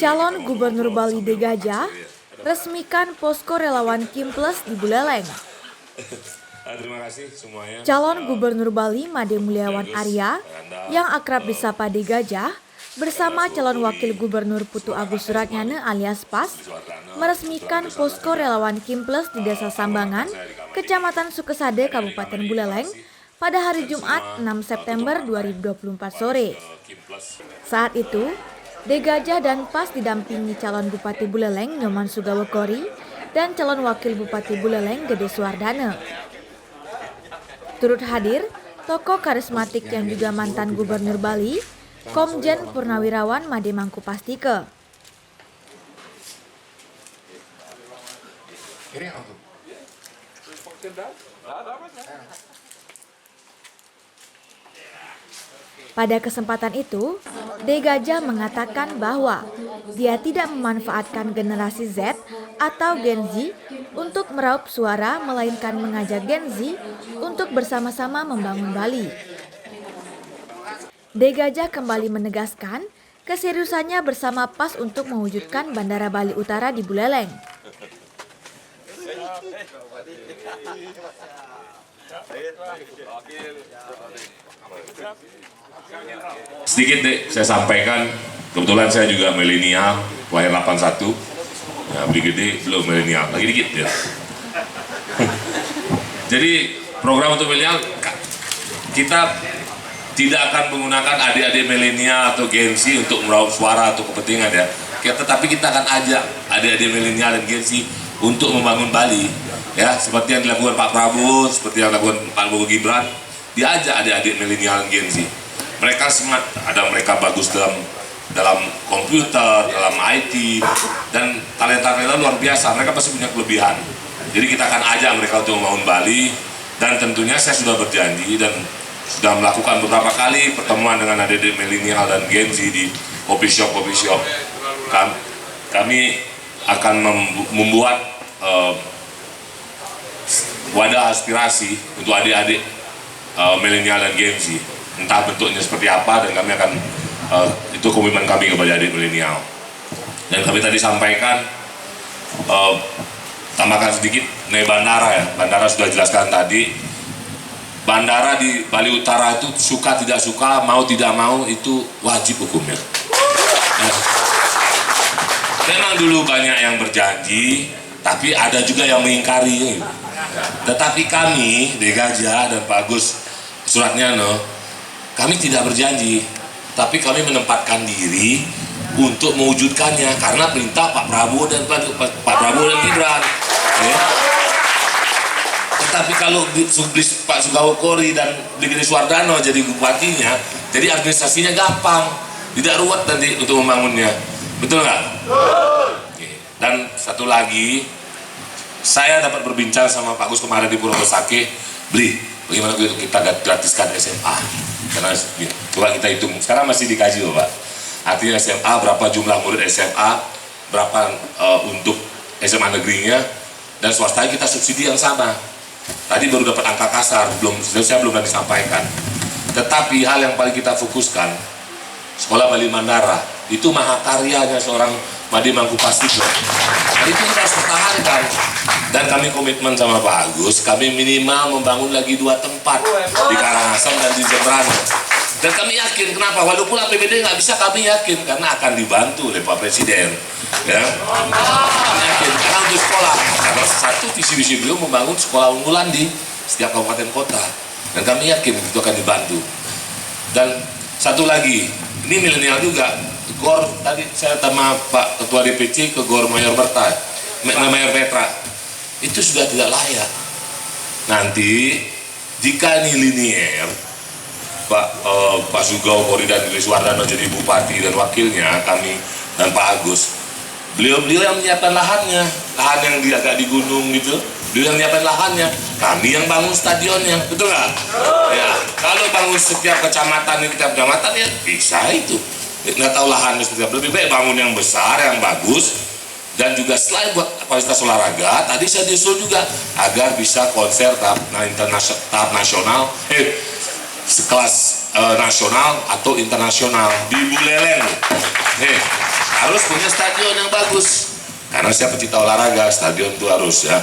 Calon Gubernur Bali D. Gajah resmikan posko relawan Kim Plus di Buleleng. Terima kasih semuanya. Calon Gubernur Bali Made Mulyawan Arya yang akrab disapa D. Gajah bersama calon Wakil Gubernur Putu Agus Suratnyana alias PAS meresmikan posko relawan Kim Plus di Desa Sambangan, Kecamatan Sukesade, Kabupaten Buleleng pada hari Jumat 6 September 2024 sore. Saat itu, D. Gajah dan PAS didampingi calon Bupati Buleleng Nyoman Sugawokori dan calon Wakil Bupati Buleleng Gede Suwardana. Turut hadir tokoh karismatik yang juga mantan Gubernur Bali, Komjen Purnawirawan Made Mangkupastike. Pada kesempatan itu, D. Gajah mengatakan bahwa dia tidak memanfaatkan generasi Z atau Gen Z untuk meraup suara, melainkan mengajak Gen Z untuk bersama-sama membangun Bali. D. Gajah kembali menegaskan keseriusannya bersama PAS untuk mewujudkan Bandara Bali Utara di Buleleng. Sedikit deh saya sampaikan, kebetulan saya juga milenial, lahir 81, ya, beli gede belum milenial, lagi dikit ya. Jadi program untuk milenial, kita tidak akan menggunakan adik-adik milenial atau Gen Z untuk meraup suara atau kepentingan ya. Tetapi kita akan ajak adik-adik milenial dan Gen Z untuk membangun Bali, ya, seperti yang dilakukan Pak Prabowo, seperti yang dilakukan Pak Prabowo Gibran, diajak adik-adik milenial dan Gen Z. Mereka smart, ada mereka bagus dalam komputer, dalam IT, dan talenta-talenta luar biasa. Mereka pasti punya kelebihan. Jadi kita akan ajak mereka untuk membangun Bali, dan tentunya saya sudah berjanji dan sudah melakukan beberapa kali pertemuan dengan adik-adik milenial dan Gen Z di coffee shop. Kami akan membuat wadah aspirasi untuk adik-adik milenial dan Gen Z. Entah bentuknya seperti apa, dan kami akan itu komitmen kami kepada adik milenial. Dan kami tadi sampaikan, tambahkan sedikit mengenai bandara ya. Bandara sudah jelaskan tadi. Bandara di Bali Utara itu suka tidak suka, mau tidak mau itu wajib hukumnya. Nah, memang dulu banyak yang berjanji, tapi ada juga yang mengingkari. Tetapi kami, D. Gajah dan Pak Agus Suratnyana, kami tidak berjanji, tapi kami menempatkan diri untuk mewujudkannya karena perintah Pak Prabowo dan Gibran. Ya. Tetapi kalau Pak Sugawokori dan Gede Suwardana jadi bupatinya, jadi administrasinya gampang, tidak ruwet nanti untuk membangunnya. Betul nggak? Dan satu lagi, saya dapat berbincang sama Pak Gus kemarin di Purwosake, bagaimana kita gratiskan SMA. Karena coba kita hitung, sekarang masih dikaji loh Pak. Artinya SMA, berapa jumlah murid SMA, berapa untuk SMA negerinya, dan swasta kita subsidi yang sama. Tadi baru dapat angka kasar, saya belum disampaikan. Tetapi hal yang paling kita fokuskan, Sekolah Bali Mandara, itu mahakaryanya seorang Made Mangkupastike. Nah, itu kita harus pertahankan. Dan kami komitmen sama Pak Agus, kami minimal membangun lagi 2 tempat di Karangasem dan di Jemberana. Dan kami yakin, kenapa? Walaupun APBD nggak bisa, kami yakin karena akan dibantu oleh Pak Presiden. Ya, kami yakin karena untuk sekolah. Karena satu visi-visi beliau membangun sekolah unggulan di setiap kabupaten kota. Dan kami yakin itu akan dibantu. Dan satu lagi, ini milenial juga. GOR tadi saya sama Pak Ketua DPC ke GOR Mayor Petra. Itu sudah tidak layak. Nanti jika ini linier, Pak Sugawokori dan Gede Suwardana jadi bupati dan wakilnya, kami dan Pak Agus, beliau yang menyiapkan lahan yang agak di gunung gitu, beliau yang menyiapkan lahannya, kami yang bangun stadionnya, betul nggak? Ya, kalau bangun setiap kecamatan ya bisa itu. Nggak tahu lahannya seperti apa, lebih baik bangun yang besar, yang bagus. Dan juga selain buat fasilitas olahraga, tadi saya disuruh juga agar bisa konser tahap nasional, sekelas nasional atau internasional di Buleleng. harus punya stadion yang bagus. Karena saya pecinta olahraga, stadion itu harus ya.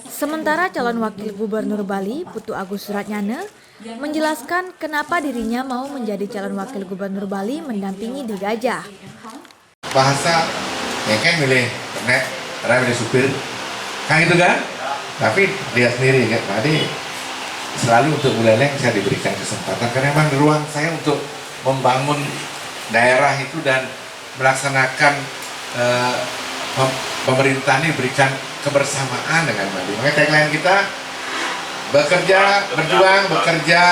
Sementara calon wakil gubernur Bali, Putu Agus Suratnyana, menjelaskan kenapa dirinya mau menjadi calon wakil gubernur Bali mendampingi di Gajah. Bahasa, ya kan milih internet, karena milih supir, kan gitu kan? Tapi lihat sendiri kan, tadi selalu untuk Buleleng saya diberikan kesempatan karena memang ruang saya untuk membangun daerah itu dan melaksanakan pemerintah ini berikan kebersamaan dengan Bali. Makanya tagline kita bekerja, berjuang, bekerja,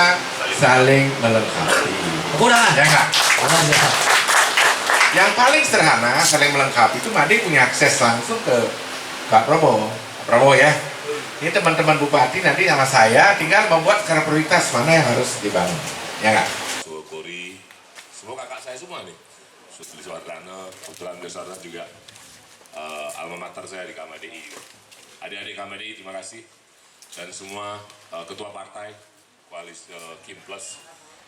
saling melengkapi. Ya enggak? Yang paling sederhana saling melengkapi itu Madi punya akses langsung ke Pak Prabowo ya. Ini teman-teman bupati nanti sama saya tinggal membuat secara prioritas mana yang harus dibangun. Ya enggak? Kori, semua kakak saya semua nih. Sutli Suwardana, kebetulan Suwardana juga alma mater saya di KMDI. Adik-adik KMDI terima kasih. Dan semua ketua partai, koalisi Kim Plus.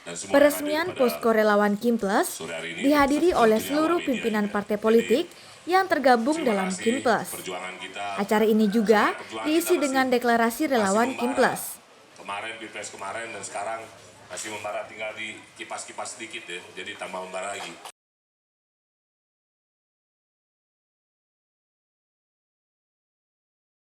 Dan semua Peresmian posko relawan Kim Plus dihadiri oleh seluruh pimpinan partai politik yang tergabung dalam Kim Plus. Acara ini juga diisi dengan deklarasi relawan Kim Plus. Kemarin Pilpres kemarin dan sekarang masih membara, tinggal di kipas-kipas sedikit ya, jadi tambah membara lagi.